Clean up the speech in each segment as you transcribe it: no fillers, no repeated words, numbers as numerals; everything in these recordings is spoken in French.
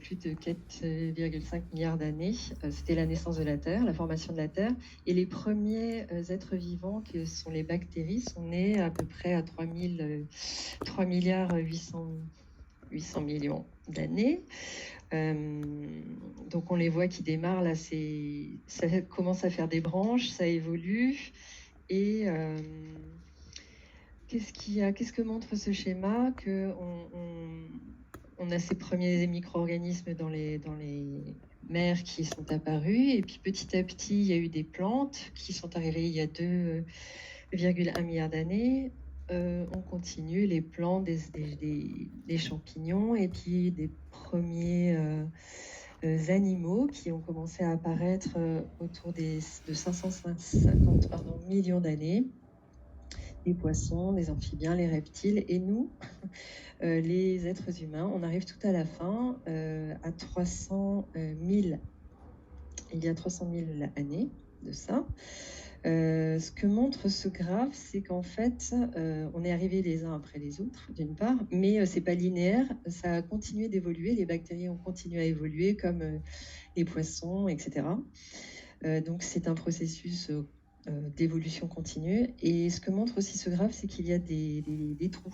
plus de 4,5 milliards d'années. C'était la naissance de la Terre, la formation de la Terre. Et les premiers êtres vivants, qui sont les bactéries, sont nés à peu près à 3 milliards 800 millions d'années. Donc on les voit qui démarrent, là, ça commence à faire des branches, ça évolue. Et qu'est-ce que montre ce schéma? On a ces premiers micro-organismes dans les mers qui sont apparus, et puis petit à petit, il y a eu des plantes qui sont arrivées il y a 2,1 milliards d'années. On continue, les plantes, des champignons, et puis des premiers animaux qui ont commencé à apparaître autour de 550 millions d'années. Les poissons, les amphibiens, les reptiles, et nous, les êtres humains, on arrive tout à la fin, à 300 000, il y a 300 000 années de ça. Ce que montre ce graphe, c'est qu'en fait, on est arrivés les uns après les autres, d'une part, mais c'est pas linéaire, ça a continué d'évoluer, les bactéries ont continué à évoluer comme les poissons, etc. Donc c'est un processus d'évolution continue. Et ce que montre aussi ce graphe, c'est qu'il y a des trous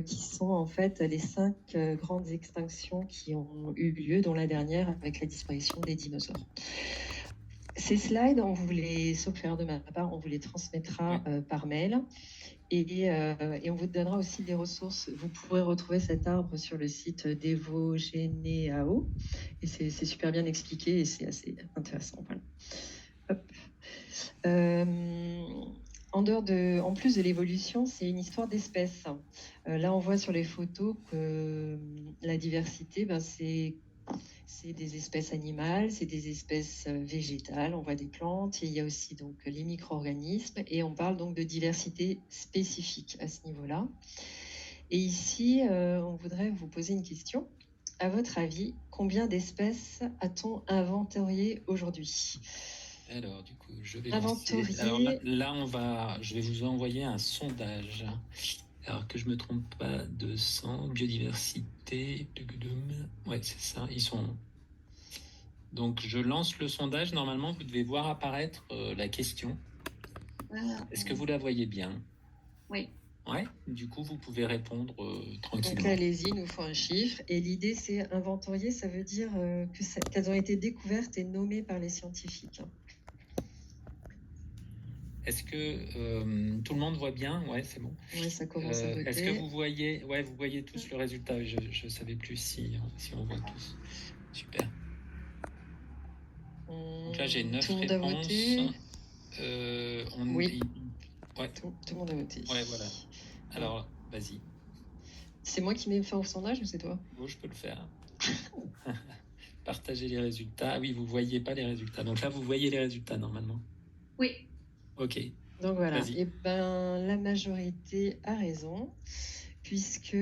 qui sont en fait les 5 grandes extinctions qui ont eu lieu, dont la dernière avec la disparition des dinosaures. Ces slides, sauf faire de ma part, on vous les transmettra par mail. Et on vous donnera aussi des ressources. Vous pourrez retrouver cet arbre sur le site d'EvoGeneAO. Et c'est super bien expliqué et c'est assez intéressant. Voilà. Hop. En plus de l'évolution, c'est une histoire d'espèces. Là, on voit sur les photos que la diversité, c'est des espèces animales, c'est des espèces végétales, on voit des plantes, et il y a aussi donc les micro-organismes, et on parle donc de diversité spécifique à ce niveau-là. Et ici, on voudrait vous poser une question. À votre avis, combien d'espèces a-t-on inventoriées aujourd'hui? Alors, du coup, je vais lancer. Alors là, je vais vous envoyer un sondage. Alors que je me trompe pas, 200, biodiversité, ouais, c'est ça, ils sont. Donc, je lance le sondage. Normalement, vous devez voir apparaître la question. Est-ce que vous la voyez bien? Oui. Ouais, du coup, vous pouvez répondre tranquillement. Donc là, allez-y, il nous faut un chiffre. Et l'idée, c'est inventorier, ça veut dire qu'elles ont été découvertes et nommées par les scientifiques. Est-ce que tout le monde voit bien? Ouais, c'est bon. Oui, ça commence à voter. Est-ce que vous voyez tous le résultat? Je ne savais plus si on voit tous. Super. Donc là, j'ai 9 réponses. Tout le monde a voté? Oui. Ouais. Tout le monde a voté. Ouais, voilà. Alors, vas-y. C'est moi qui mets fin au sondage ou c'est toi? Bon, je peux le faire. Partager les résultats. Ah oui, vous ne voyez pas les résultats. Donc là, vous voyez les résultats normalement. Oui. Ok. Donc voilà. Et la majorité a raison, puisque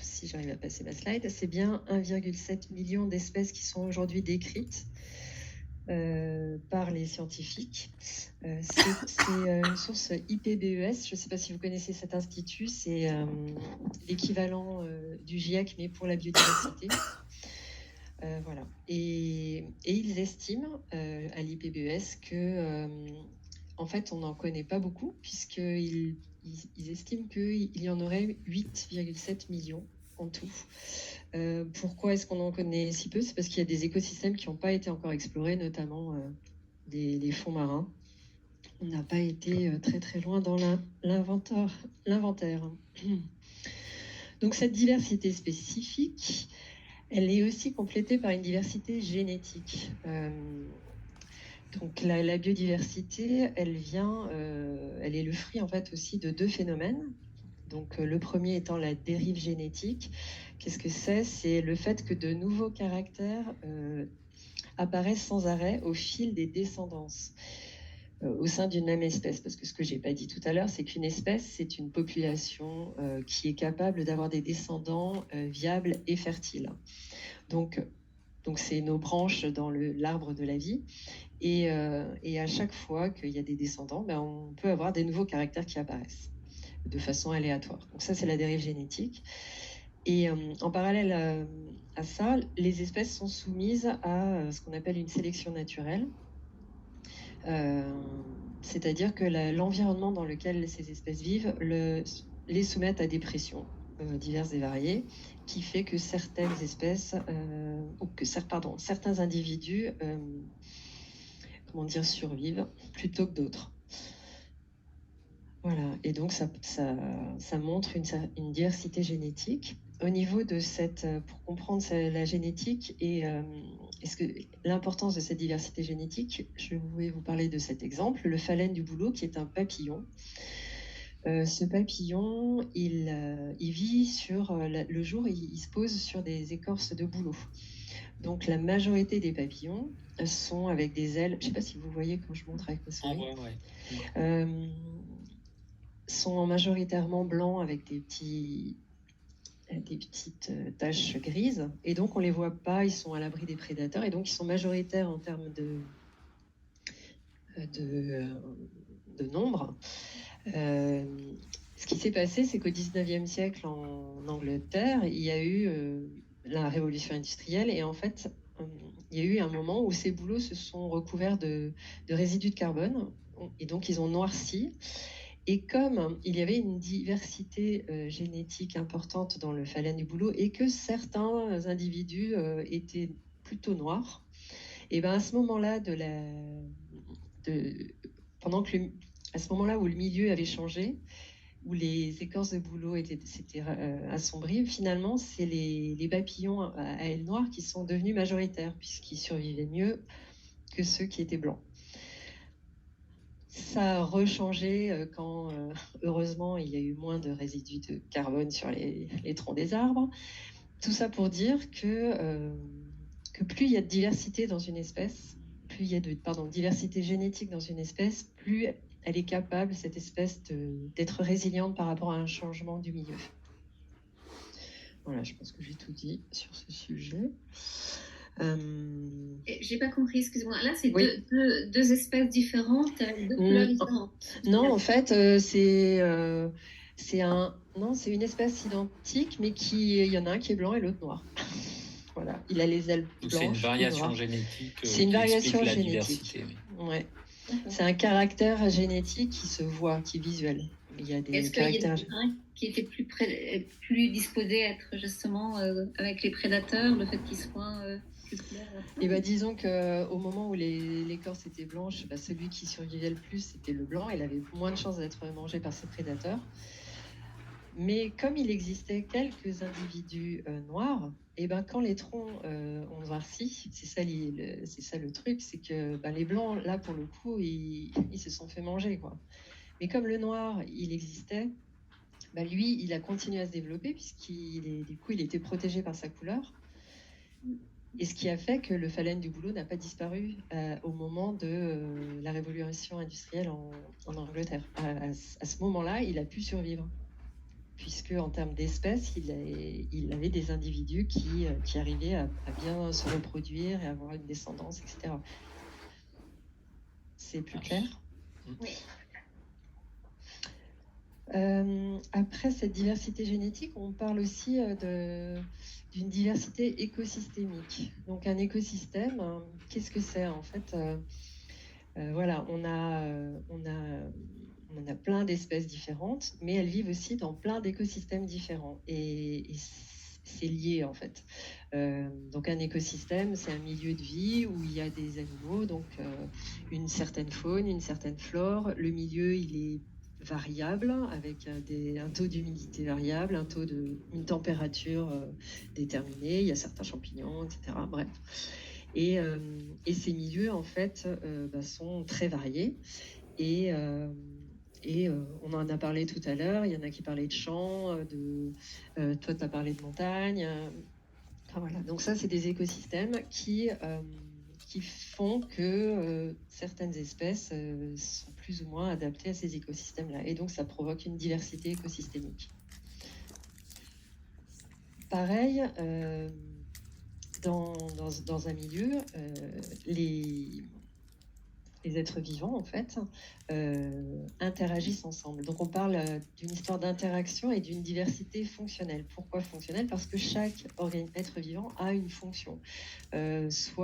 si j'arrive à passer ma slide, c'est bien 1,7 million d'espèces qui sont aujourd'hui décrites par les scientifiques. C'est une source IPBES. Je ne sais pas si vous connaissez cet institut. C'est l'équivalent du GIEC, mais pour la biodiversité. Voilà. Et ils estiment à l'IPBES que en fait, on n'en connaît pas beaucoup, puisqu'ils estiment qu'il y en aurait 8,7 millions en tout. Pourquoi est-ce qu'on en connaît si peu? C'est parce qu'il y a des écosystèmes qui n'ont pas été encore explorés, notamment les fonds marins. On n'a pas été très très loin dans l'inventaire. Donc cette diversité spécifique, elle est aussi complétée par une diversité génétique. Donc la biodiversité, elle est le fruit en fait aussi de 2 phénomènes. Donc le premier étant la dérive génétique. Qu'est-ce que c'est? C'est le fait que de nouveaux caractères apparaissent sans arrêt au fil des descendances au sein d'une même espèce. Parce que ce que j'ai pas dit tout à l'heure, c'est qu'une espèce, c'est une population qui est capable d'avoir des descendants viables et fertiles. Donc c'est nos branches dans l'arbre de la vie. Et à chaque fois qu'il y a des descendants, on peut avoir des nouveaux caractères qui apparaissent de façon aléatoire. Donc ça, c'est la dérive génétique. Et en parallèle à ça, les espèces sont soumises à ce qu'on appelle une sélection naturelle. C'est-à-dire que l'environnement dans lequel ces espèces vivent les soumettent à des pressions diverses et variées, qui fait que certaines espèces, ou que certains individus, survivent plutôt que d'autres. Voilà, et donc ça montre une diversité génétique. Au niveau de pour comprendre la génétique et l'importance de cette diversité génétique, je voulais vous parler de cet exemple, le phalène du bouleau, qui est un papillon. Ce papillon, il vit sur le jour, il se pose sur des écorces de bouleau. Donc la majorité des papillons sont avec des ailes. Je ne sais pas si vous voyez quand je montre avec ma souris. Sont majoritairement blancs avec des petites taches grises, et donc on les voit pas, ils sont à l'abri des prédateurs, et donc ils sont majoritaires en termes de nombre. Ce qui s'est passé, c'est qu'au 19e siècle en Angleterre, il y a eu la révolution industrielle, et en fait il y a eu un moment où ces bouleaux se sont recouverts de résidus de carbone, et donc ils ont noirci. Et comme il y avait une diversité génétique importante dans le phalène du bouleau et que certains individus étaient plutôt noirs, et ben à ce moment-là à ce moment-là où le milieu avait changé, où les écorces de bouleau s'étaient assombries, finalement c'est les papillons à ailes noires qui sont devenus majoritaires, puisqu'ils survivaient mieux que ceux qui étaient blancs. Ça a rechangé quand, heureusement, il y a eu moins de résidus de carbone sur les troncs des arbres. Tout ça pour dire que plus il y a de diversité dans une espèce, plus il y a de diversité génétique dans une espèce, plus elle est capable, cette espèce, d'être résiliente par rapport à un changement du milieu. Voilà, je pense que j'ai tout dit sur ce sujet. J'ai pas compris, excuse-moi. Là, c'est deux espèces différentes avec deux couleurs différentes. Non, en fait, c'est une espèce identique, mais il y en a un qui est blanc et l'autre noir. Voilà, il a les ailes blanches. C'est une variation génétique. C'est une variation génétique. Ouais. C'est un caractère génétique qui se voit, qui est visuel. Il y a des caractères. Est-ce qu'il y a qui était plus disposé à être justement avec les prédateurs, le fait qu'ils soient plus clairs? Et disons qu'au moment où l'écorce était blanche, celui qui survivait le plus, c'était le blanc. Il avait moins de chances d'être mangé par ses prédateurs. Mais comme il existait quelques individus noirs, et quand les troncs ont noirci, c'est ça le truc, c'est que les blancs, là pour le coup, ils se sont fait manger, quoi. Mais comme le noir, il existait, lui, il a continué à se développer puisqu'il était protégé par sa couleur. Et ce qui a fait que le phalène du bouleau n'a pas disparu au moment de la révolution industrielle en Angleterre. À ce moment-là, il a pu survivre, puisque en termes d'espèces, il avait des individus qui arrivaient à bien se reproduire et avoir une descendance, etc. C'est plus clair? Oui. Après cette diversité génétique, on parle aussi d'une diversité écosystémique. Donc un écosystème, qu'est-ce que c'est en fait? Voilà, on a plein d'espèces différentes, mais elles vivent aussi dans plein d'écosystèmes différents. Et c'est lié en fait. Donc un écosystème, c'est un milieu de vie où il y a des animaux, donc une certaine faune, une certaine flore. Le milieu, il est variable, avec un taux d'humidité variable, une température déterminée. Il y a certains champignons, etc. Bref. Et ces milieux, en fait, sont très variés. Et on en a parlé tout à l'heure. Il y en a qui parlaient de champs, toi, tu as parlé de montagne. Voilà. Donc ça, c'est des écosystèmes qui font que certaines espèces sont plus ou moins adaptées à ces écosystèmes-là. Et donc, ça provoque une diversité écosystémique. Pareil, dans un milieu, les êtres vivants, en fait, interagissent ensemble. Donc, on parle d'une histoire d'interaction et d'une diversité fonctionnelle. Pourquoi fonctionnelle? Parce que chaque être vivant a une fonction. Ça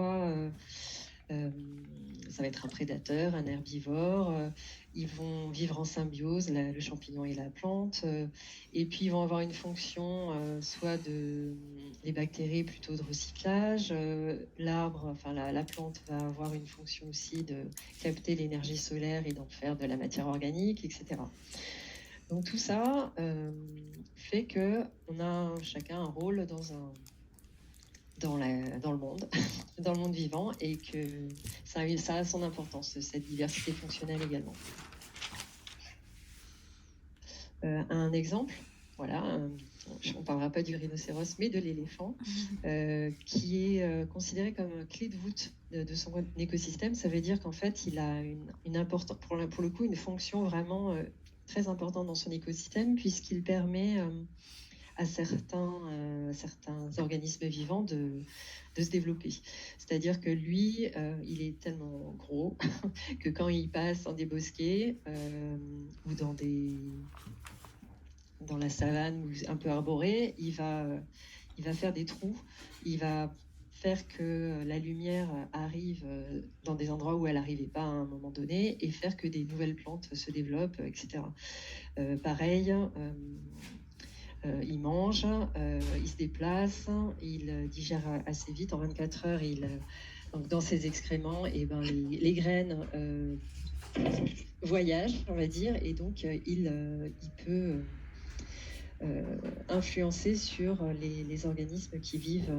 va être un prédateur, un herbivore. Ils vont vivre en symbiose, le champignon et la plante. Et puis, ils vont avoir une fonction, soit les bactéries plutôt de recyclage. L'arbre, enfin la plante va avoir une fonction aussi de capter l'énergie solaire et d'en faire de la matière organique, etc. Donc tout ça fait qu'on a chacun un rôle dans le monde, dans le monde vivant, et que ça a son importance, cette diversité fonctionnelle également. Un exemple, voilà, on ne parlera pas du rhinocéros, mais de l'éléphant, qui est considéré comme clé de voûte de son écosystème. Ça veut dire qu'en fait, il a une importance, pour le coup, une fonction vraiment très importante dans son écosystème, puisqu'il permet à certains organismes vivants de se développer. C'est-à-dire que lui, il est tellement gros que quand il passe dans des bosquets ou dans la savane ou un peu arborée, il va faire des trous, il va faire que la lumière arrive dans des endroits où elle n'arrivait pas à un moment donné et faire que des nouvelles plantes se développent, etc. Pareil, il mange, il se déplace, il digère assez vite, en 24 heures, donc dans ses excréments, et ben les graines voyagent, on va dire, et donc il peut influencer sur les organismes qui vivent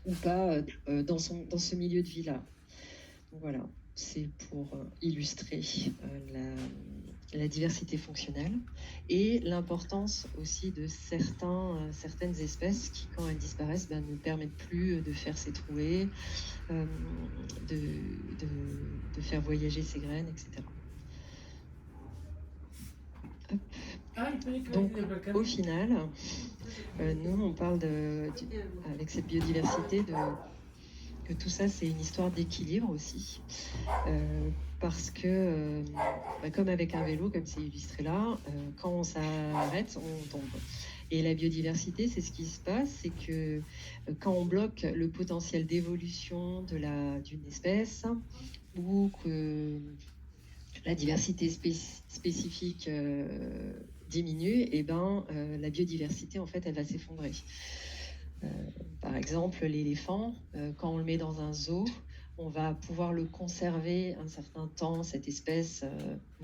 ou pas dans ce milieu de vie-là. Donc voilà, c'est pour illustrer la diversité fonctionnelle et l'importance aussi de certaines espèces qui, quand elles disparaissent, ne permettent plus de faire ces trouées, de faire voyager ces graines, etc. Donc, au final, nous, on parle avec cette biodiversité que tout ça, c'est une histoire d'équilibre aussi. Parce que, comme avec un vélo, comme c'est illustré là, quand on s'arrête, on tombe. Et la biodiversité, c'est ce qui se passe, c'est que quand on bloque le potentiel d'évolution d'une espèce, ou que la diversité spécifique diminue, et la biodiversité, en fait, elle va s'effondrer. Par exemple, l'éléphant, quand on le met dans un zoo, on va pouvoir le conserver un certain temps, cette espèce,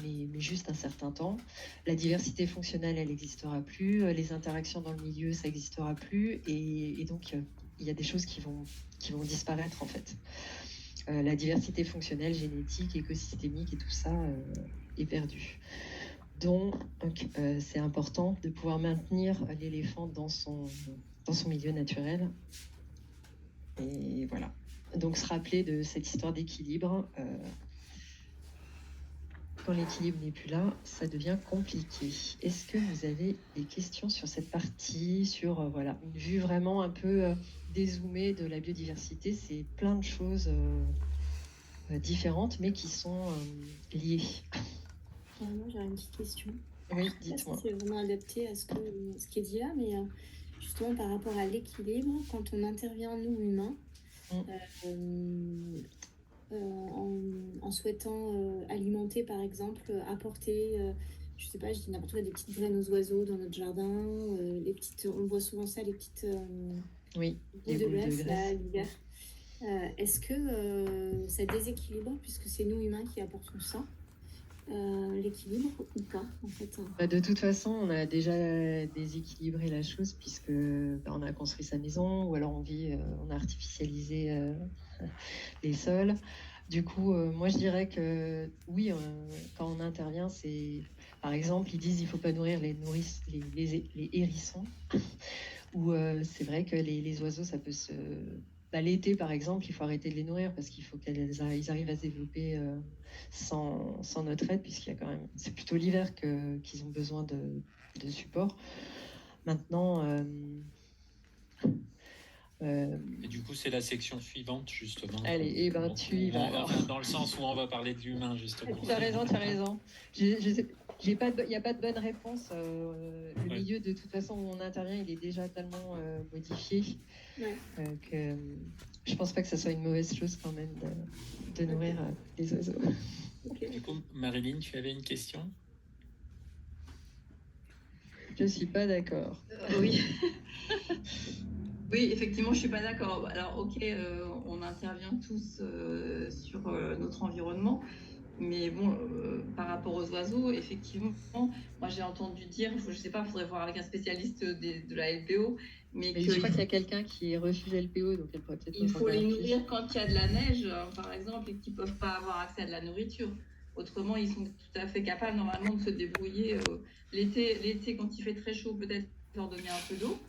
mais juste un certain temps. La diversité fonctionnelle, elle n'existera plus. Les interactions dans le milieu, ça n'existera plus. Et donc, il y a des choses qui vont disparaître, en fait. La diversité fonctionnelle, génétique, écosystémique et tout ça est perdu. Donc, c'est important de pouvoir maintenir l'éléphant dans son milieu naturel. Et voilà. Donc, se rappeler de cette histoire d'équilibre. Quand l'équilibre n'est plus là, ça devient compliqué. Est-ce que vous avez des questions sur cette partie, sur une vue vraiment un peu dézoomée de la biodiversité? C'est plein de choses différentes, mais qui sont liées. Moi, j'aurais une petite question. Oui, dites-moi. C'est vraiment adapté à ce qui est dit là, mais justement par rapport à l'équilibre, quand on intervient, nous, humains, en souhaitant alimenter, par exemple, apporter, je sais pas, je dis n'importe quoi, des petites graines aux oiseaux dans notre jardin, on voit souvent ça, les petites boules de graisse, là, l'hiver. Est-ce que ça déséquilibre, puisque c'est nous humains qui apportons ça, l'équilibre ou pas, en fait? De toute façon, on a déjà déséquilibré la chose, puisque on a construit sa maison, ou alors on a artificialisé les sols. Du coup, moi je dirais que oui, quand on intervient, c'est par exemple, ils disent qu'il ne faut pas nourrir les hérissons, ou c'est vrai que les oiseaux, ça peut se... l'été, par exemple, il faut arrêter de les nourrir parce qu'il faut qu'ils arrivent à se développer sans notre aide, puisqu'il y a quand même... C'est plutôt l'hiver qu'ils ont besoin de support. Maintenant, Et du coup, c'est la section suivante, justement. Allez, et ben tu y vas alors. Dans le sens où on va parler de l'humain, justement. Tu as raison. Il n'y a pas de bonne réponse. Le milieu, de toute façon, où on intervient, il est déjà tellement modifié que je pense pas que ce soit une mauvaise chose quand même de nourrir les oiseaux. Du coup, Marilyn, tu avais une question ? Je suis pas d'accord. Oui. Oui, effectivement, je suis pas d'accord. Alors, ok, on intervient tous sur notre environnement, mais bon, par rapport aux oiseaux, effectivement, moi j'ai entendu dire, je sais pas, il faudrait voir avec un spécialiste de la LPO, mais je crois qu'il y a quelqu'un qui refuse LPO, donc elle pourrait peut-être. Il faut les nourrir quand il y a de la neige, par exemple, et qu'ils peuvent pas avoir accès à de la nourriture. Autrement, ils sont tout à fait capables normalement de se débrouiller. L'été, quand il fait très chaud, peut-être leur donner un peu d'eau.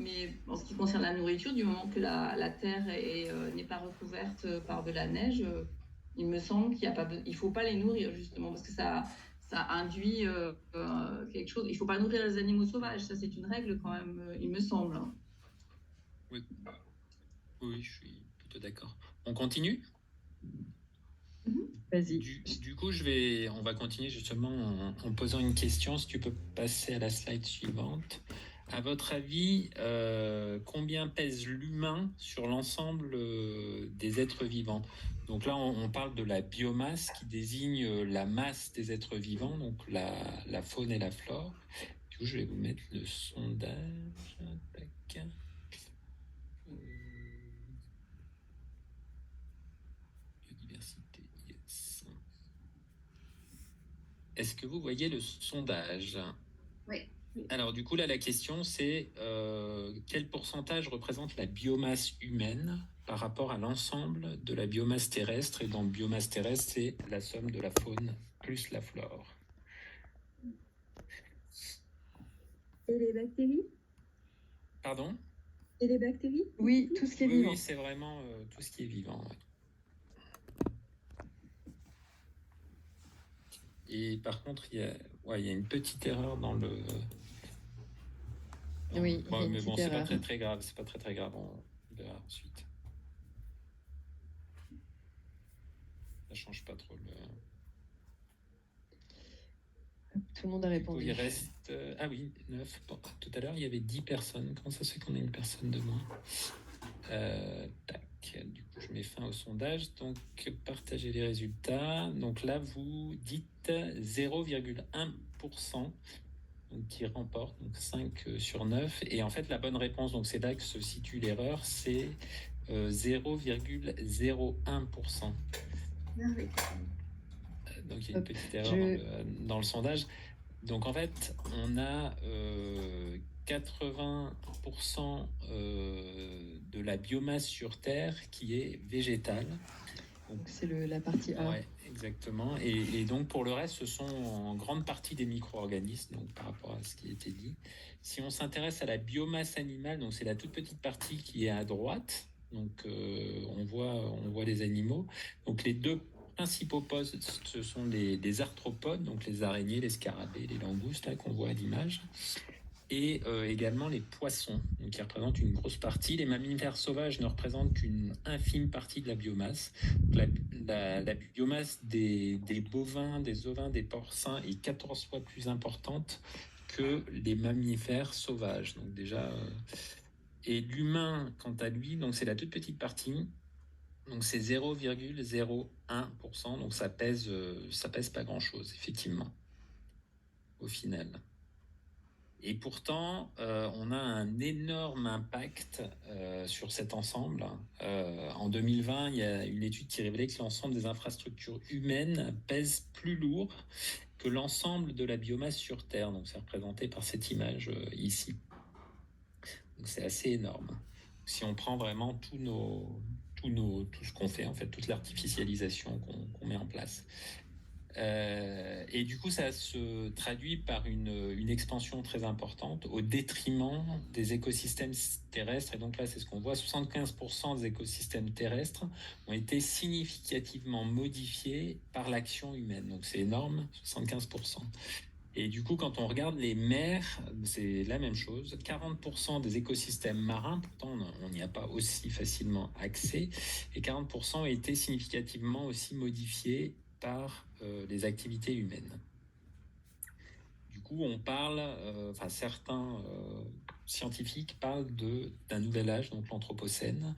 Mais en ce qui concerne la nourriture, du moment que la terre n'est pas recouverte par de la neige, il me semble qu'il ne faut pas les nourrir, justement, parce que ça induit quelque chose. Il ne faut pas nourrir les animaux sauvages, ça c'est une règle quand même, il me semble. Oui, je suis plutôt d'accord. On continue ? Vas-y. Du coup, on va continuer justement en posant une question. Si tu peux passer à la slide suivante. À votre avis, combien pèse l'humain sur l'ensemble des êtres vivants ? Donc là, on parle de la biomasse qui désigne la masse des êtres vivants, donc la faune et la flore. Du coup, je vais vous mettre le sondage. Tac. Biodiversité, yes. Est-ce que vous voyez le sondage ? Oui. Alors du coup là la question c'est quel pourcentage représente la biomasse humaine par rapport à l'ensemble de la biomasse terrestre, et dans biomasse terrestre c'est la somme de la faune plus la flore. Et les bactéries ? Pardon ? Et les bactéries ? Oui, tout ce qui est vivant. Oui, c'est vraiment tout ce qui est vivant. Et par contre il y a une petite erreur dans le... Oui, mais bon, c'est pas très grave, on verra ensuite. Ça change pas trop Tout le monde a répondu. Il reste... Ah oui, 9. Bon, tout à l'heure, il y avait 10 personnes. Comment ça se fait qu'on ait une personne de moins ? Tac. Du coup, je mets fin au sondage. Donc, partagez les résultats. Donc là, vous dites 0,1%. Donc, qui remporte, donc 5 sur 9. Et en fait, la bonne réponse, donc c'est là que se situe l'erreur, c'est 0,01%. Donc, il y a une petite erreur dans le sondage. Donc, en fait, on a 80% de la biomasse sur Terre qui est végétale. Donc c'est la partie A. Ouais, exactement. Et donc pour le reste, ce sont en grande partie des micro-organismes, donc par rapport à ce qui a été dit. Si on s'intéresse à la biomasse animale, donc c'est la toute petite partie qui est à droite. Donc on voit les animaux. Donc les deux principaux postes, ce sont les arthropodes, donc les araignées, les scarabées, les langoustes là, qu'on voit à l'image. Et également les poissons, donc qui représentent une grosse partie. Les mammifères sauvages ne représentent qu'une infime partie de la biomasse. La biomasse des bovins, des ovins, des porcins est 14 fois plus importante que les mammifères sauvages. Donc déjà, et l'humain, quant à lui, donc c'est la toute petite partie. Donc c'est 0,01%. Donc ça pèse pas grand-chose, effectivement, au final. Et pourtant, on a un énorme impact sur cet ensemble. En 2020, il y a une étude qui révélait que l'ensemble des infrastructures humaines pèse plus lourd que l'ensemble de la biomasse sur Terre. Donc, c'est représenté par cette image ici. Donc, c'est assez énorme. Si on prend vraiment tout ce qu'on fait, en fait, toute l'artificialisation qu'on met en place. Et du coup, ça se traduit par une expansion très importante au détriment des écosystèmes terrestres. Et donc là, c'est ce qu'on voit, 75% des écosystèmes terrestres ont été significativement modifiés par l'action humaine. Donc c'est énorme, 75%. Et du coup, quand on regarde les mers, c'est la même chose. 40% des écosystèmes marins, pourtant on n'y a pas aussi facilement accès, et 40% ont été significativement aussi modifiés par les activités humaines. Du coup, on parle, certains scientifiques parlent d'un nouvel âge, donc l'Anthropocène,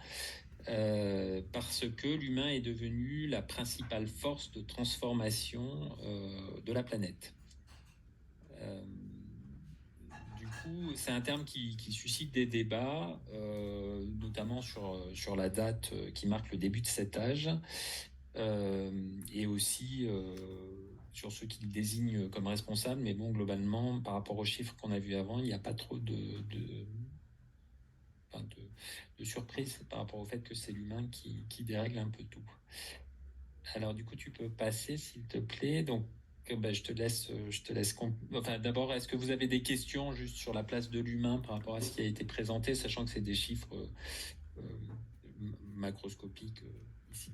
parce que l'humain est devenu la principale force de transformation de la planète. Du coup, c'est un terme qui suscite des débats, notamment sur la date qui marque le début de cet âge, et aussi sur ceux qui le désignent comme responsable. Mais bon, globalement, par rapport aux chiffres qu'on a vus avant, il n'y a pas trop de surprise par rapport au fait que c'est l'humain qui dérègle un peu tout. Alors du coup, tu peux passer, s'il te plaît. Donc, je te laisse. D'abord, est-ce que vous avez des questions juste sur la place de l'humain par rapport à ce qui a été présenté, sachant que c'est des chiffres macroscopiques ici.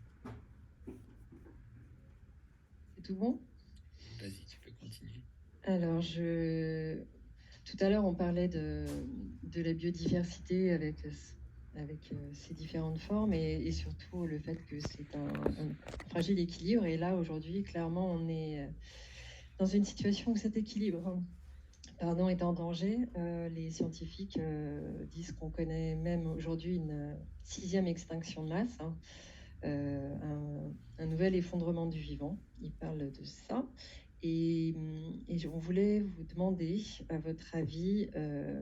C'est tout bon? Vas-y, tu peux continuer. Alors, tout à l'heure, on parlait de la biodiversité avec ces différentes formes et surtout le fait que c'est un fragile équilibre. Et là, aujourd'hui, clairement, on est dans une situation où cet équilibre est en danger. Les scientifiques disent qu'on connaît même aujourd'hui une 6e extinction de masse, un nouvel effondrement du vivant. Ils parlent de ça. Et on voulait vous demander, à votre avis,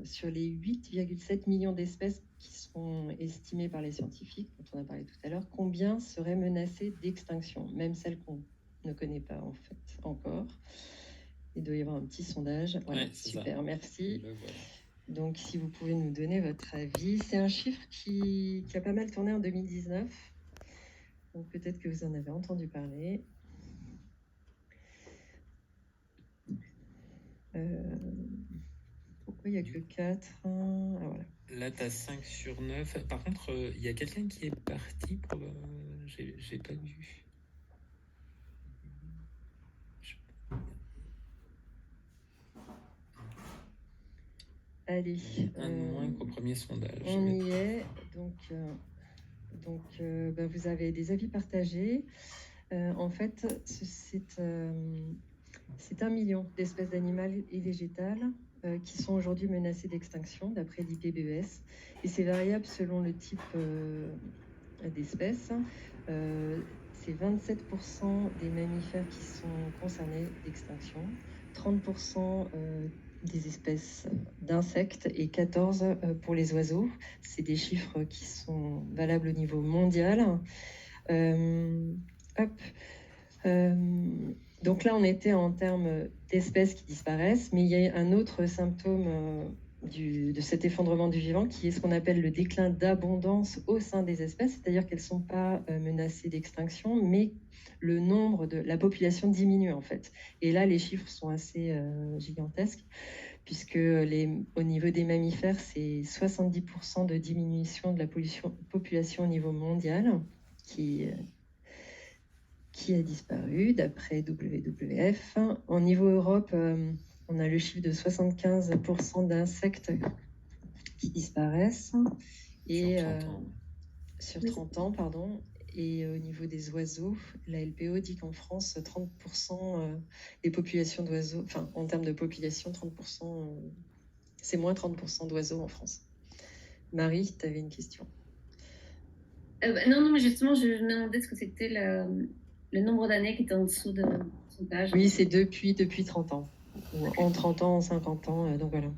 sur les 8,7 millions d'espèces qui sont estimées par les scientifiques, dont on a parlé tout à l'heure, combien seraient menacées d'extinction, même celles qu'on ne connaît pas en fait encore. Il doit y avoir un petit sondage. Voilà, ouais, super, ça. Merci. Donc, si vous pouvez nous donner votre avis. C'est un chiffre qui a pas mal tourné en 2019. Donc, peut-être que vous en avez entendu parler. Pourquoi il n'y a que 4 voilà. Là, tu as 5 sur 9. Par contre, il y a quelqu'un qui est parti. J'ai pas vu. Allez. Un de moins qu'au premier sondage. On y est. Donc vous avez des avis partagés. En fait, c'est 1 million d'espèces d'animales et végétales qui sont aujourd'hui menacées d'extinction, d'après l'IPBES. Et c'est variable selon le type d'espèces. C'est 27% des mammifères qui sont concernés d'extinction, 30% des espèces d'insectes et 14 pour les oiseaux. C'est des chiffres qui sont valables au niveau mondial. Donc là, on était en termes d'espèces qui disparaissent, mais il y a un autre symptôme de cet effondrement du vivant qui est ce qu'on appelle le déclin d'abondance au sein des espèces, c'est-à-dire qu'elles ne sont pas menacées d'extinction, mais la population diminue en fait. Et là, les chiffres sont assez gigantesques, puisque au niveau des mammifères, c'est 70% de diminution de la population au niveau mondial qui a disparu, d'après WWF. Au niveau Europe, on a le chiffre de 75% d'insectes qui disparaissent. Et, sur 30 ans, pardon. Et au niveau des oiseaux, la LPO dit qu'en France, 30% des populations d'oiseaux, enfin, en termes de population, 30%, c'est moins 30% d'oiseaux en France. Marie, tu avais une question. Non, mais justement, je me demandais ce que c'était le nombre d'années qui était en dessous de son âge. Oui, c'est depuis 30 ans. Ou en 30 ans, en 50 ans, donc voilà.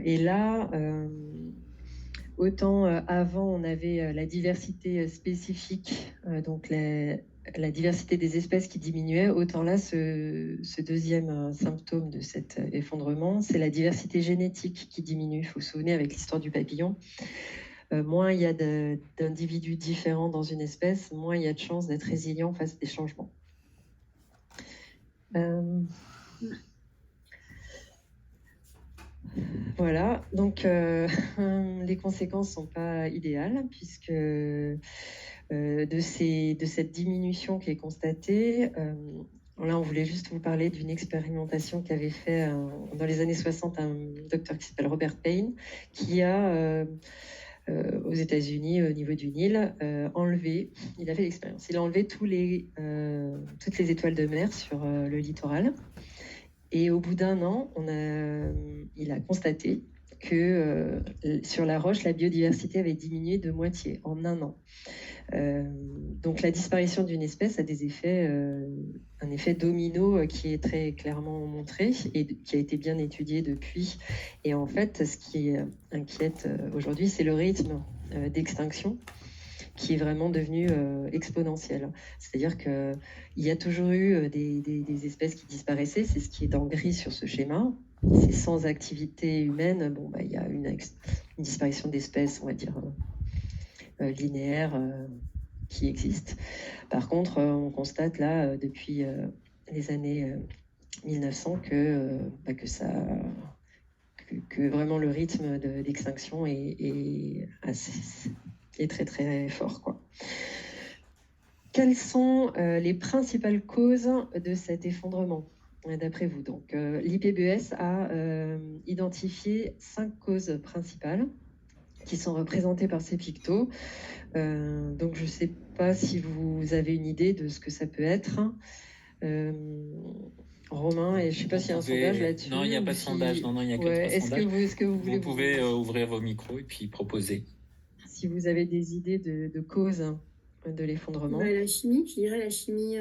Et là, autant avant, on avait la diversité spécifique, donc la diversité des espèces qui diminuait, autant là, ce deuxième symptôme de cet effondrement, c'est la diversité génétique qui diminue. Il faut se souvenir avec l'histoire du papillon. Moins il y a d'individus différents dans une espèce, moins il y a de chances d'être résilient face à des changements. Voilà, donc les conséquences ne sont pas idéales, puisque de cette diminution qui est constatée, Là, on voulait juste vous parler d'une expérimentation qu'avait fait dans les années 60 un docteur qui s'appelle Robert Payne, qui a, aux États-Unis, au niveau du Nil, il a fait l'expérience. Il a enlevé toutes les étoiles de mer sur le littoral. Et au bout d'un an, il a constaté que sur la roche, la biodiversité avait diminué de moitié en un an. Donc la disparition d'une espèce a un effet domino qui est très clairement montré et qui a été bien étudié depuis. Et en fait, ce qui inquiète aujourd'hui, c'est le rythme d'extinction qui est vraiment devenu exponentiel. C'est-à-dire qu'il y a toujours eu des espèces qui disparaissaient, c'est ce qui est en gris sur ce schéma. C'est sans activité humaine, il y a une disparition d'espèces, on va dire, linéaire qui existe. Par contre, on constate là, depuis les années 1900, que vraiment le rythme d'extinction est très très fort, quoi. Quelles sont les principales causes de cet effondrement, d'après vous? Donc, l'IPBES a identifié 5 causes principales qui sont représentées par ces pictos. Donc, je ne sais pas si vous avez une idée de ce que ça peut être. Romain, et je ne sais pas s'il y a un sondage là-dessus. Non, il n'y a pas de sondage. Non, il n'y a que 3 sondages. Est-ce que vous pouvez ouvrir vos micros et puis proposer. Si vous avez des idées de causes de l'effondrement. La chimie, je dirais la chimie.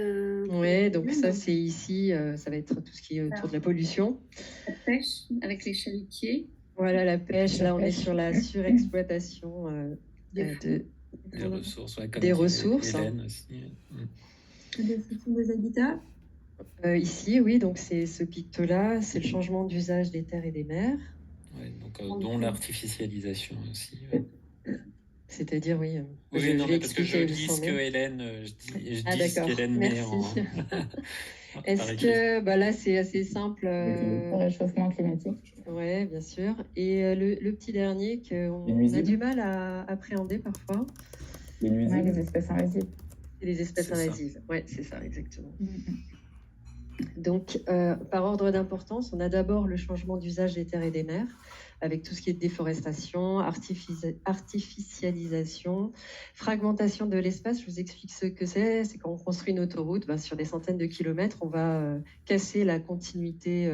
Oui, donc ça, c'est ici, ça va être tout ce qui est autour de la pollution. La pêche avec les chalutiers. Voilà, la pêche. Là, on est sur la surexploitation des ressources. Ouais, des ressources. La destruction des habitats. Ici, oui, donc c'est ce picto-là, c'est le changement d'usage des terres et des mers. Ouais, donc, dont l'artificialisation aussi. C'est-à-dire, oui. Oui, non, mais parce que je lis ce que Hélène, je dis ce qu'Hélène met en... Est-ce que, là, c'est assez simple. Pour le réchauffement climatique. Oui, bien sûr. Et le petit dernier qu'on a du mal à appréhender parfois. Les nuisibles. Ouais, les espèces invasives. Et les espèces invasives, oui, c'est ça, exactement. Donc, par ordre d'importance, on a d'abord le changement d'usage des terres et des mers, avec tout ce qui est déforestation, artificialisation, fragmentation de l'espace. Je vous explique ce que c'est. C'est quand on construit une autoroute, sur des centaines de kilomètres, on va casser la continuité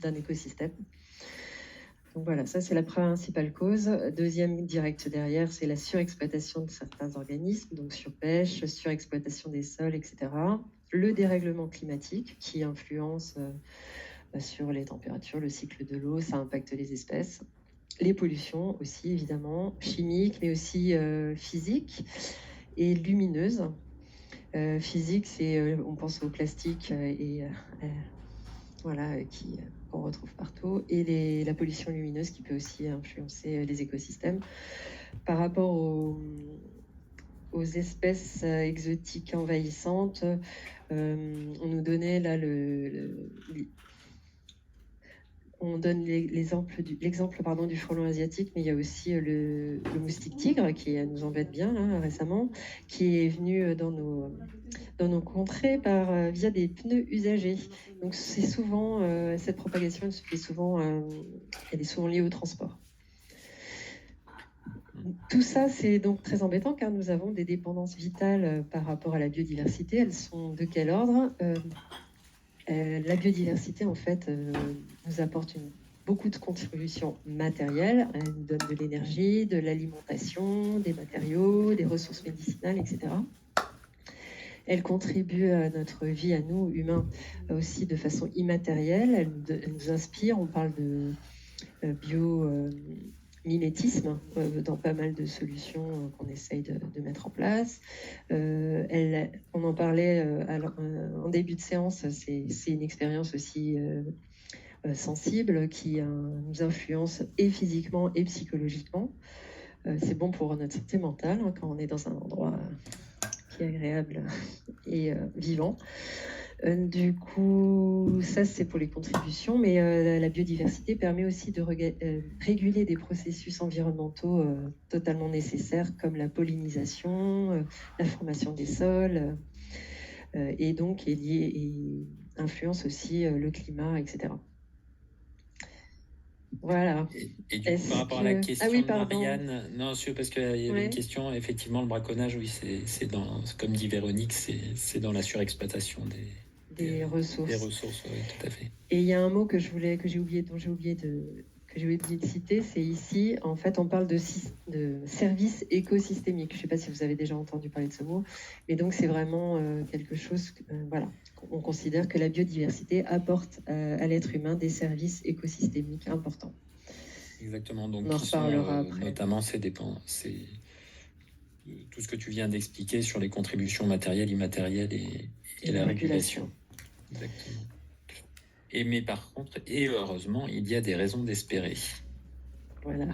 d'un écosystème. Donc voilà, ça c'est la principale cause. Deuxième direct derrière, c'est la surexploitation de certains organismes, donc surpêche, surexploitation des sols, etc. Le dérèglement climatique qui influence sur les températures, le cycle de l'eau, ça impacte les espèces. Les pollutions aussi, évidemment, chimiques, mais aussi physiques et lumineuses. Physique, c'est, on pense au plastique qu'on retrouve partout, et la pollution lumineuse qui peut aussi influencer les écosystèmes. Par rapport aux espèces exotiques envahissantes, on nous donnait là on donne l'exemple du frelon asiatique, mais il y a aussi le moustique tigre qui nous embête bien là, récemment, qui est venu dans nos contrées via des pneus usagés. Donc c'est souvent cette propagation, elle est souvent liée au transport. Tout ça, c'est donc très embêtant car nous avons des dépendances vitales par rapport à la biodiversité. Elles sont de quel ordre ? La biodiversité, en fait, nous apporte beaucoup de contributions matérielles. Elle nous donne de l'énergie, de l'alimentation, des matériaux, des ressources médicinales, etc. Elle contribue à notre vie, à nous, humains, aussi de façon immatérielle. Elle nous inspire. On parle de mimétisme dans pas mal de solutions qu'on essaye de mettre en place. On en parlait en début de séance, c'est une expérience aussi sensible qui nous influence et physiquement et psychologiquement. C'est bon pour notre santé mentale quand on est dans un endroit qui est agréable et vivant. Du coup, ça c'est pour les contributions, mais la biodiversité permet aussi de réguler des processus environnementaux totalement nécessaires comme la pollinisation, la formation des sols, et donc est lié et influence aussi le climat, etc. Voilà. Et du coup, par rapport à la question de Marianne, non, parce qu'il y avait une question, effectivement, le braconnage, oui, c'est comme dit Véronique, c'est dans la surexploitation des ressources. Des ressources, oui, tout à fait. Et il y a un mot que j'ai oublié de citer, c'est ici, en fait, on parle de service écosystémique. Je ne sais pas si vous avez déjà entendu parler de ce mot, mais donc c'est vraiment quelque chose, voilà, on considère que la biodiversité apporte à l'être humain des services écosystémiques importants. Exactement, donc on en reparlera après. Notamment, c'est tout ce que tu viens d'expliquer sur les contributions matérielles, immatérielles et la régulation. Exactement. Mais par contre, et heureusement, il y a des raisons d'espérer. Voilà.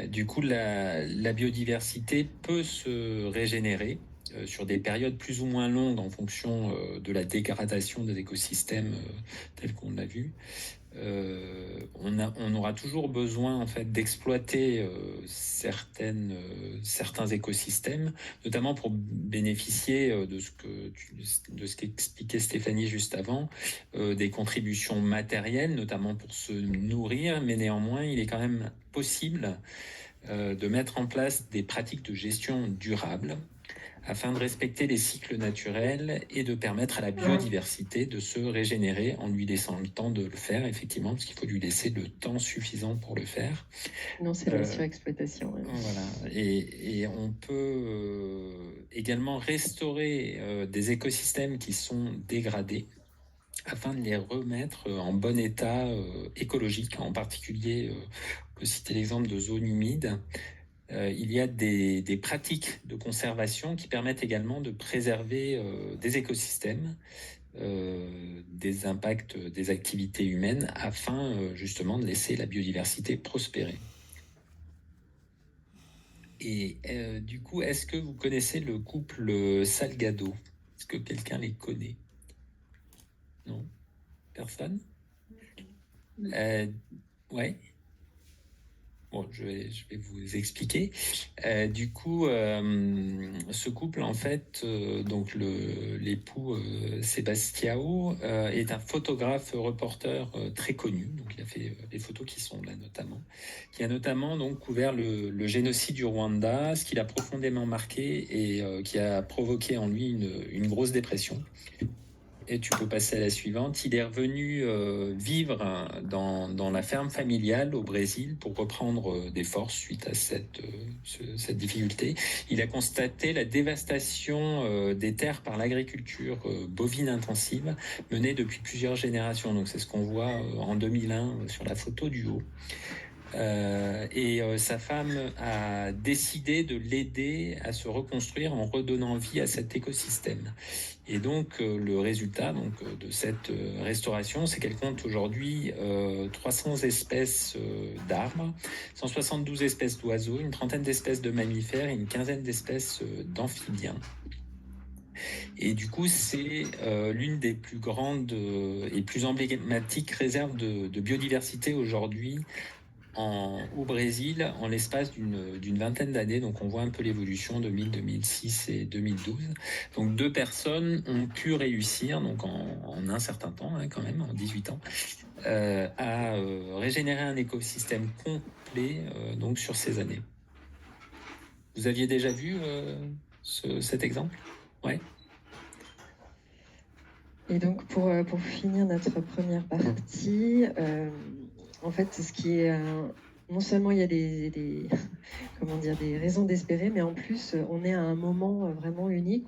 Du coup, la biodiversité peut se régénérer sur des périodes plus ou moins longues en fonction de la dégradation des écosystèmes tels qu'on l'a vu. On aura toujours besoin en fait d'exploiter certains écosystèmes, notamment pour bénéficier de ce qu'expliquait Stéphanie juste avant, des contributions matérielles, notamment pour se nourrir, mais néanmoins il est quand même possible de mettre en place des pratiques de gestion durable afin de respecter les cycles naturels et de permettre à la biodiversité de se régénérer en lui laissant le temps de le faire, effectivement, parce qu'il faut lui laisser le temps suffisant pour le faire. Non, c'est la surexploitation. Ouais. Voilà. Et on peut également restaurer des écosystèmes qui sont dégradés afin de les remettre en bon état écologique. En particulier, on peut citer l'exemple de zones humides. Il y a des pratiques de conservation qui permettent également de préserver des écosystèmes, des impacts des activités humaines, afin justement de laisser la biodiversité prospérer. Et du coup, est-ce que vous connaissez le couple Salgado? Est-ce que quelqu'un les connaît? Non? Personne? Ouais. Bon, je vais vous expliquer. Du coup, ce couple, en fait, donc l'époux Sebastião est un photographe reporter très connu. Donc, il a fait les photos qui sont là notamment, qui a notamment donc couvert le génocide du Rwanda, ce qui l'a profondément marqué et qui a provoqué en lui une grosse dépression. Et tu peux passer à la suivante. Il est revenu vivre dans la ferme familiale au Brésil pour reprendre des forces suite à cette difficulté. Il a constaté la dévastation des terres par l'agriculture bovine intensive menée depuis plusieurs générations. Donc c'est ce qu'on voit en 2001 sur la photo du haut. Sa femme a décidé de l'aider à se reconstruire en redonnant vie à cet écosystème. Et donc le résultat de cette restauration, c'est qu'elle compte aujourd'hui 300 espèces d'arbres, 172 espèces d'oiseaux, une trentaine d'espèces de mammifères et une quinzaine d'espèces d'amphibiens. Et du coup, c'est l'une des plus grandes et plus emblématiques réserves de biodiversité aujourd'hui au Brésil en l'espace d'une vingtaine d'années. Donc on voit un peu l'évolution 2000, 2006 et 2012. Donc 2 personnes ont pu réussir donc en un certain temps, quand même, en 18 ans, à régénérer un écosystème complet donc sur ces années. Vous aviez déjà vu cet exemple? Ouais. Et donc pour finir notre première partie, en fait, ce qui est non seulement il y a des raisons d'espérer, mais en plus on est à un moment vraiment unique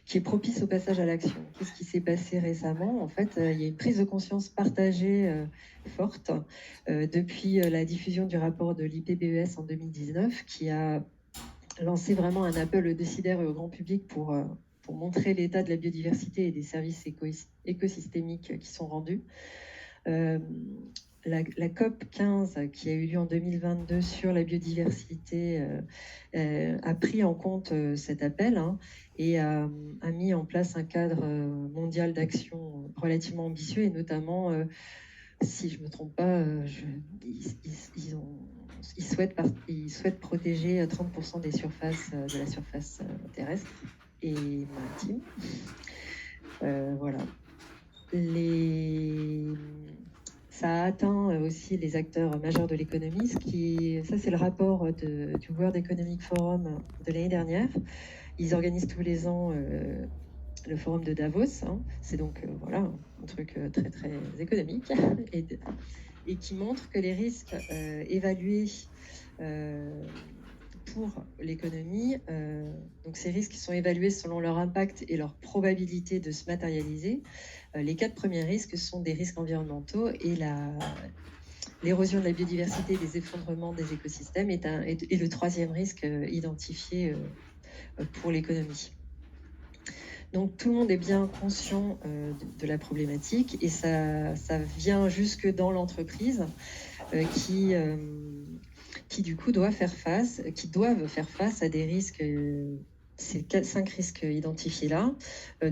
qui est propice au passage à l'action. Qu'est-ce qui s'est passé récemment? En fait, il y a une prise de conscience partagée forte depuis la diffusion du rapport de l'IPBES en 2019, qui a lancé vraiment un appel aux décideurs et au grand public pour montrer l'état de la biodiversité et des services écosystémiques qui sont rendus. La COP 15 qui a eu lieu en 2022 sur la biodiversité a pris en compte cet appel et a mis en place un cadre mondial d'action relativement ambitieux et notamment, si je ne me trompe pas, ils souhaitent protéger 30% de la surface terrestre. et maritime. Voilà. Ça a atteint aussi les acteurs majeurs de l'économie. Ça, c'est le rapport du World Economic Forum de l'année dernière. Ils organisent tous les ans le forum de Davos. Hein. C'est donc voilà, un truc très, très économique et qui montre que les risques évalués pour l'économie, donc ces risques sont évalués selon leur impact et leur probabilité de se matérialiser. Les 4 premiers risques sont des risques environnementaux et l'érosion de la biodiversité, des effondrements des écosystèmes est le 3e risque identifié pour l'économie. Donc tout le monde est bien conscient de la problématique et ça vient jusque dans l'entreprise qui du coup doivent faire face à des risques, ces 5 risques identifiés là.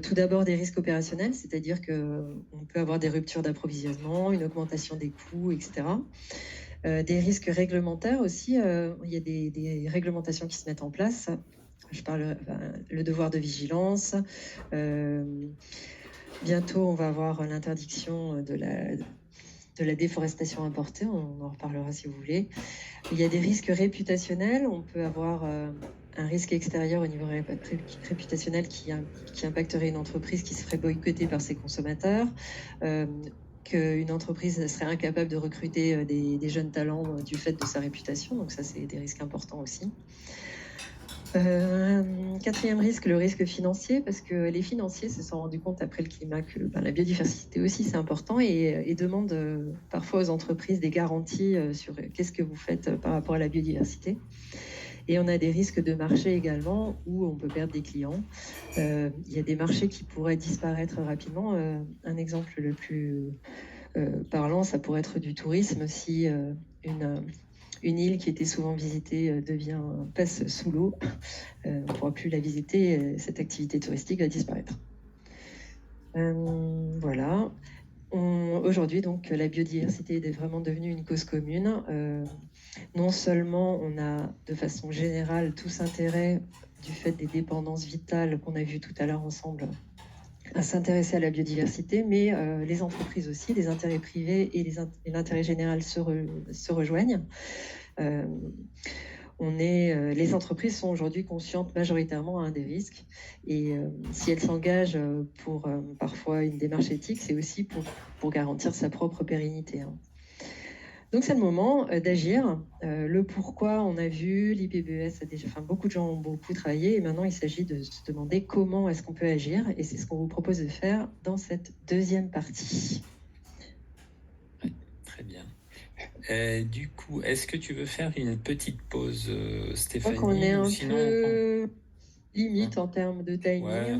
Tout d'abord des risques opérationnels, c'est-à-dire qu'on peut avoir des ruptures d'approvisionnement, une augmentation des coûts, etc. Des risques réglementaires aussi, il y a des réglementations qui se mettent en place. Je parle le devoir de vigilance. Bientôt, on va avoir l'interdiction de la déforestation importée, on en reparlera si vous voulez. Il y a des risques réputationnels, on peut avoir un risque extérieur au niveau réputationnel qui impacterait une entreprise qui se ferait boycotter par ses consommateurs, qu'une entreprise serait incapable de recruter des jeunes talents du fait de sa réputation, donc ça c'est des risques importants aussi. 4e risque, le risque financier, parce que les financiers se sont rendus compte après le climat que la biodiversité aussi c'est important et demandent parfois aux entreprises des garanties sur qu'est-ce que vous faites par rapport à la biodiversité. Et on a des risques de marché également où on peut perdre des clients. Il y a des marchés qui pourraient disparaître rapidement. Un exemple le plus parlant, ça pourrait être du tourisme si une île qui était souvent visitée passe sous l'eau, on ne pourra plus la visiter, cette activité touristique va disparaître. Voilà. Aujourd'hui, donc, la biodiversité est vraiment devenue une cause commune. Non seulement on a de façon générale tous intérêt du fait des dépendances vitales qu'on a vues tout à l'heure ensemble à s'intéresser à la biodiversité, mais les entreprises aussi, les intérêts privés et l'intérêt général se rejoignent. Les entreprises sont aujourd'hui conscientes majoritairement des risques et si elles s'engagent pour parfois une démarche éthique, c'est aussi pour garantir sa propre pérennité. Hein. Donc c'est le moment d'agir. Le pourquoi, on a vu, l'IPBES beaucoup de gens ont beaucoup travaillé et maintenant il s'agit de se demander comment est-ce qu'on peut agir et c'est ce qu'on vous propose de faire dans cette 2e partie. Très bien. Du coup, est-ce que tu veux faire une petite pause, Stéphanie? Je crois qu'on est un peu limite en termes de timing. Ouais.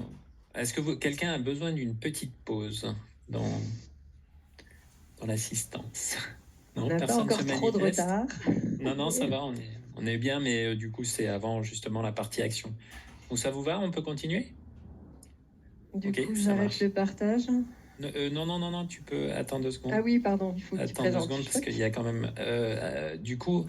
Est-ce que quelqu'un a besoin d'une petite pause dans l'assistance? Non, on n'a pas encore trop de retard. Non, ça va, on est bien, mais du coup, c'est avant justement la partie action. Donc ça vous va? On peut continuer? Du coup, j'arrête le partage. Non, tu peux attendre 2 secondes. Ah oui, pardon, il faut que tu présentes. Attends 2 secondes parce qu'il y a quand même... du coup,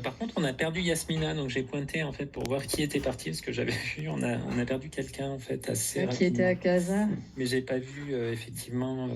par contre, on a perdu Yasmina, donc j'ai pointé en fait pour voir qui était parti, parce que j'avais vu, on a perdu quelqu'un en fait assez rapidement. Qui était à Casa. Mais j'ai pas vu effectivement...